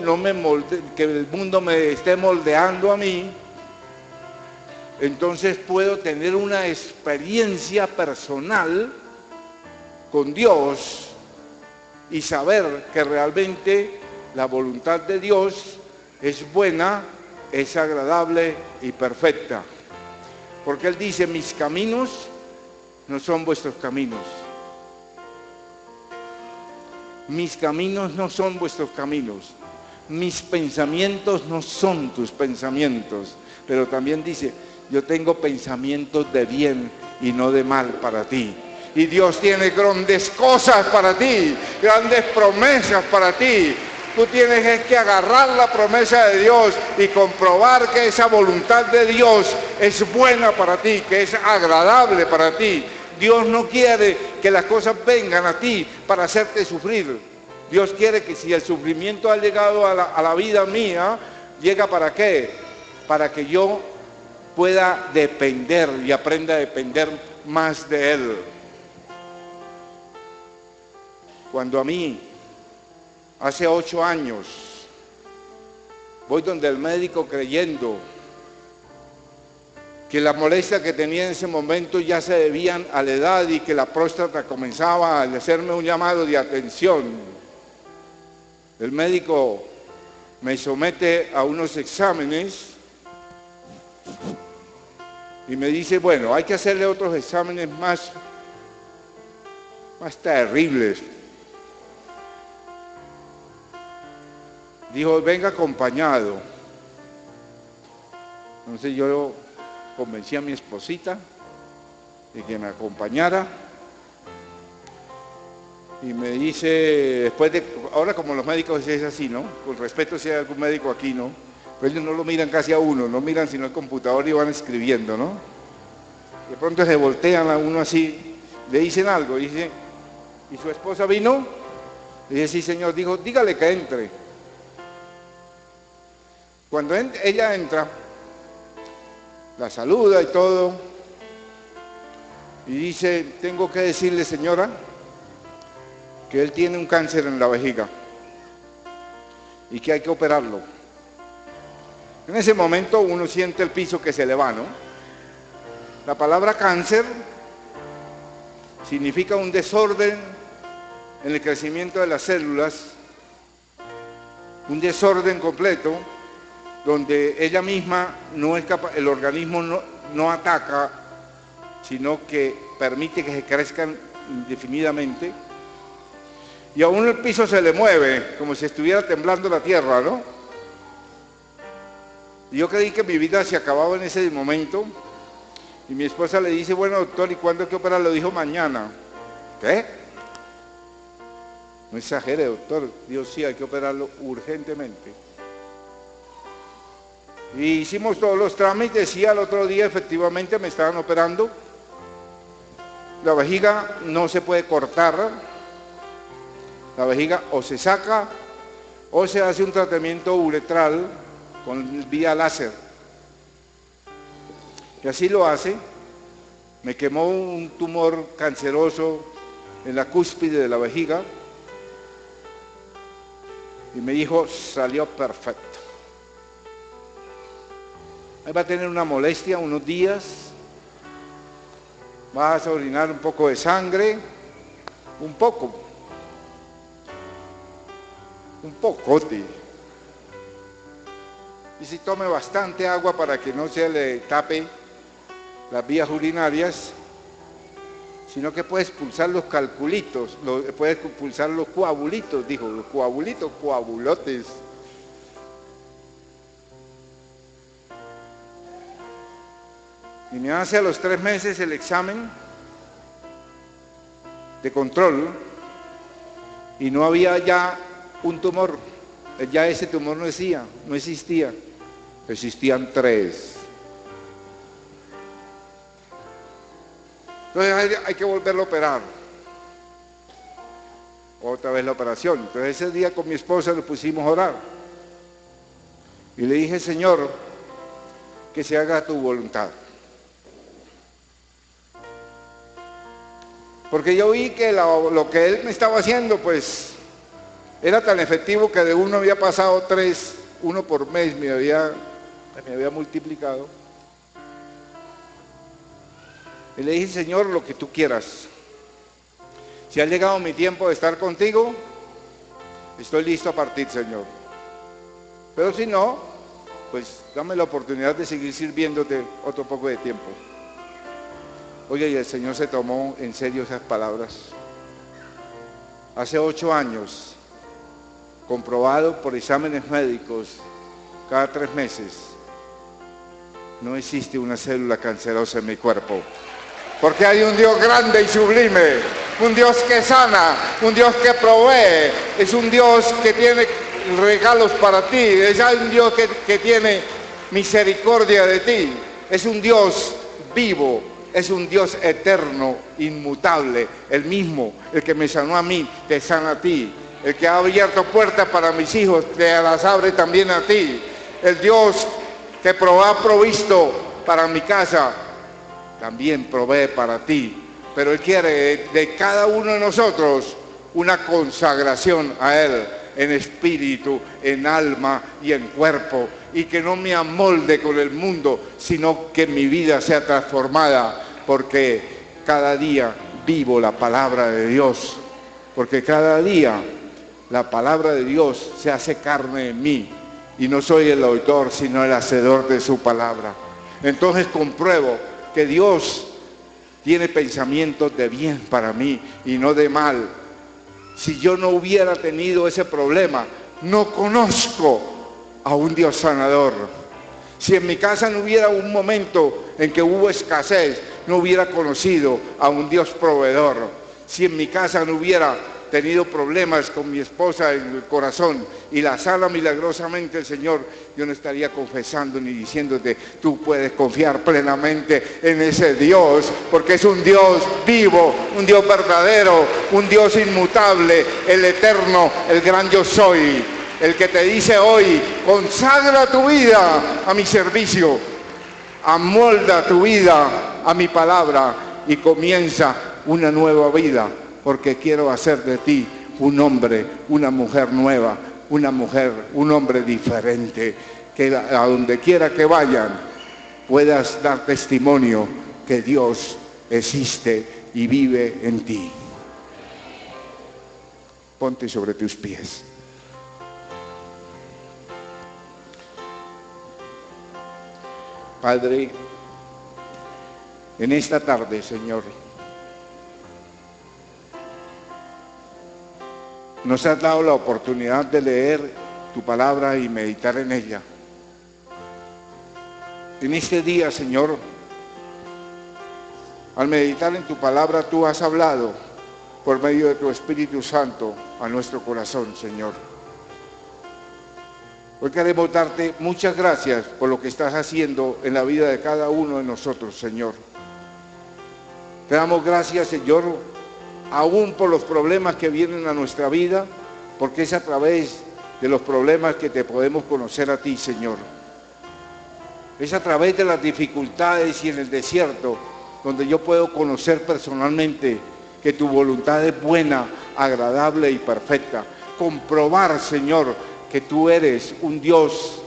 que el mundo me esté moldeando a mí, entonces puedo tener una experiencia personal con Dios y saber que realmente la voluntad de Dios es buena, es agradable y perfecta. Porque Él dice, mis caminos no son vuestros caminos. Mis caminos no son vuestros caminos. Mis pensamientos no son tus pensamientos. Pero también dice, yo tengo pensamientos de bien y no de mal para ti. Y Dios tiene grandes cosas para ti, grandes promesas para ti. Tú tienes que agarrar la promesa de Dios y comprobar que esa voluntad de Dios es buena para ti, que es agradable para ti. Dios no quiere que las cosas vengan a ti para hacerte sufrir. Dios quiere que si el sufrimiento ha llegado a la vida mía, ¿llega para qué? Para que yo pueda depender y aprenda a depender más de Él. Cuando a mí, hace 8 años, voy donde el médico creyendo que las molestias que tenía en ese momento ya se debían a la edad y que la próstata comenzaba a hacerme un llamado de atención. El médico me somete a unos exámenes y me dice, bueno, hay que hacerle otros exámenes más terribles. Dijo, venga acompañado. Entonces yo convencí a mi esposita de que me acompañara y me dice, después de, ahora como los médicos es así, ¿no? Con respeto si hay algún médico aquí, ¿no? Pero ellos no lo miran casi a uno, no miran sino el computador y van escribiendo, ¿no? De pronto se voltean a uno así, le dicen algo, dice, ¿y su esposa vino? Le dice, sí señor, dijo, dígale que entre. Cuando ella entra, la saluda y todo, y dice, tengo que decirle señora, que él tiene un cáncer en la vejiga y que hay que operarlo. En ese momento uno siente el piso que se le va, ¿no? La palabra cáncer significa un desorden en el crecimiento de las células, un desorden completo, donde ella misma no es capaz, el organismo no ataca, sino que permite que se crezcan indefinidamente. Y aún el piso se le mueve, como si estuviera temblando la tierra, ¿no? Y yo creí que mi vida se acababa en ese momento. Y mi esposa le dice, bueno doctor, ¿y cuándo hay que operar? Lo dijo mañana. ¿Qué? No exagere, doctor. Dios, sí, hay que operarlo urgentemente. Y hicimos todos los trámites y al otro día efectivamente me estaban operando. La vejiga no se puede cortar. La vejiga o se saca o se hace un tratamiento uretral con vía láser. Y así lo hace. Me quemó un tumor canceroso en la cúspide de la vejiga y me dijo, salió perfecto. Ahí va a tener una molestia unos días, vas a orinar un poco de sangre, un pocote. Y si tome bastante agua para que no se le tape las vías urinarias, sino que puedes pulsar los calculitos, puedes pulsar los coagulitos, dijo, los coagulitos, coagulotes. Y me hace a los 3 meses el examen de control y no había ya un tumor, ya ese tumor no existía, existían 3. Entonces hay que volverlo a operar. Otra vez la operación. Entonces ese día con mi esposa nos pusimos a orar. Y le dije, Señor, que se haga tu voluntad. Porque yo vi que lo que Él me estaba haciendo, pues, era tan efectivo que de uno había pasado 3, 1 por mes, me había multiplicado. Y le dije, Señor, lo que tú quieras. Si ha llegado mi tiempo de estar contigo, estoy listo a partir, Señor. Pero si no, pues dame la oportunidad de seguir sirviéndote otro poco de tiempo. Oye, y el Señor se tomó en serio esas palabras. Hace 8 años, comprobado por exámenes médicos cada 3 meses, no existe una célula cancerosa en mi cuerpo. Porque hay un Dios grande y sublime, un Dios que sana, un Dios que provee, es un Dios que tiene regalos para ti, es un Dios que tiene misericordia de ti, es un Dios vivo, es un Dios eterno, inmutable, el mismo, el que me sanó a mí, te sana a ti, el que ha abierto puertas para mis hijos, te las abre también a ti, el Dios que ha provisto para mi casa, también provee para ti, pero Él quiere de cada uno de nosotros una consagración a Él en espíritu, en alma y en cuerpo, y que no me amolde con el mundo, sino que mi vida sea transformada, porque cada día vivo la palabra de Dios, porque cada día la palabra de Dios se hace carne en mí, y no soy el oidor, sino el hacedor de su palabra. Entonces compruebo que Dios tiene pensamientos de bien para mí y no de mal. Si yo no hubiera tenido ese problema, no conozco a un Dios sanador. Si en mi casa no hubiera un momento en que hubo escasez, no hubiera conocido a un Dios proveedor. Si en mi casa no hubiera tenido problemas con mi esposa en el corazón y la sana milagrosamente el Señor, yo no estaría confesando ni diciéndote, tú puedes confiar plenamente en ese Dios, porque es un Dios vivo, un Dios verdadero, un Dios inmutable, el eterno, el gran yo soy, el que te dice hoy, consagra tu vida a mi servicio, amolda tu vida a mi palabra y comienza una nueva vida, porque quiero hacer de ti un hombre, una mujer nueva, una mujer, un hombre diferente, que a donde quiera que vayan puedas dar testimonio que Dios existe y vive en ti. Ponte sobre tus pies. Padre, en esta tarde, Señor, nos has dado la oportunidad de leer tu palabra y meditar en ella. En este día, Señor, al meditar en tu palabra, tú has hablado por medio de tu Espíritu Santo a nuestro corazón, Señor. Hoy queremos darte muchas gracias por lo que estás haciendo en la vida de cada uno de nosotros, Señor. Te damos gracias, Señor, aún por los problemas que vienen a nuestra vida, porque es a través de los problemas que te podemos conocer a ti, Señor. Es a través de las dificultades y en el desierto donde yo puedo conocer personalmente que tu voluntad es buena, agradable y perfecta. Comprobar, Señor, que tú eres un Dios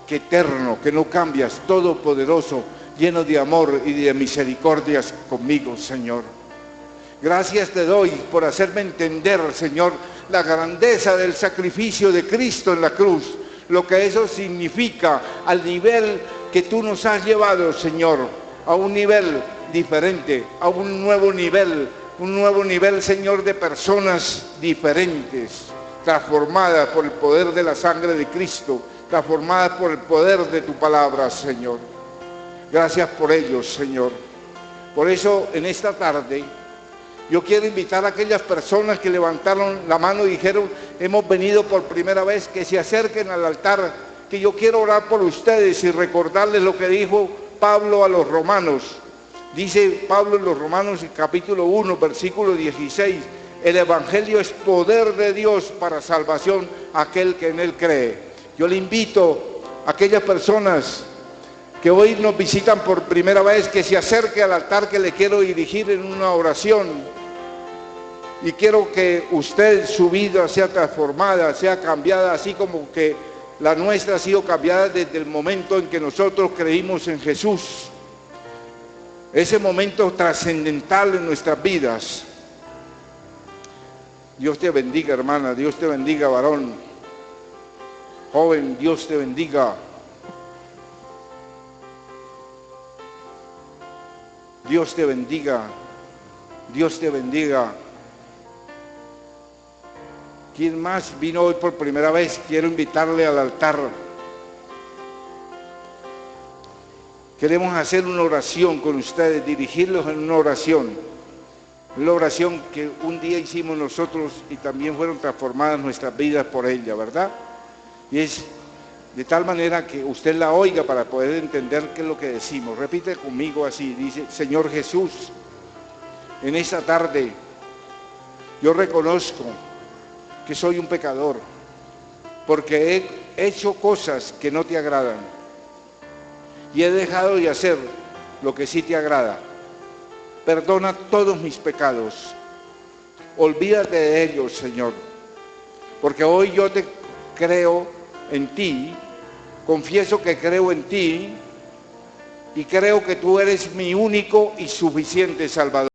que eterno, que no cambias, todopoderoso, lleno de amor y de misericordias conmigo, Señor. Gracias te doy por hacerme entender, Señor, la grandeza del sacrificio de Cristo en la cruz, lo que eso significa al nivel que tú nos has llevado, Señor, a un nivel diferente, a un nuevo nivel, Señor, de personas diferentes, transformadas por el poder de la sangre de Cristo, transformadas por el poder de tu palabra, Señor. Gracias por ellos, Señor. Por eso, en esta tarde, yo quiero invitar a aquellas personas que levantaron la mano y dijeron, hemos venido por primera vez, que se acerquen al altar, que yo quiero orar por ustedes y recordarles lo que dijo Pablo a los romanos. Dice Pablo en los Romanos, capítulo 1, versículo 16, el Evangelio es poder de Dios para salvación a aquel que en él cree. Yo le invito a aquellas personas que hoy nos visitan por primera vez, que se acerque al altar que le quiero dirigir en una oración. Y quiero que usted, su vida sea transformada, sea cambiada, así como que la nuestra ha sido cambiada desde el momento en que nosotros creímos en Jesús. Ese momento trascendental en nuestras vidas. Dios te bendiga, hermana, Dios te bendiga, varón. Joven, Dios te bendiga. Dios te bendiga. Dios te bendiga. ¿Quién más vino hoy por primera vez? Quiero invitarle al altar. Queremos hacer una oración con ustedes, dirigirlos en una oración que un día hicimos nosotros y también fueron transformadas nuestras vidas por ella, ¿verdad? Y es de tal manera que usted la oiga para poder entender qué es lo que decimos. Repite conmigo así, dice, Señor Jesús, en esta tarde yo reconozco que soy un pecador, porque he hecho cosas que no te agradan y he dejado de hacer lo que sí te agrada. Perdona todos mis pecados, olvídate de ellos, Señor, porque hoy yo te creo en ti, confieso que creo en ti y creo que tú eres mi único y suficiente Salvador.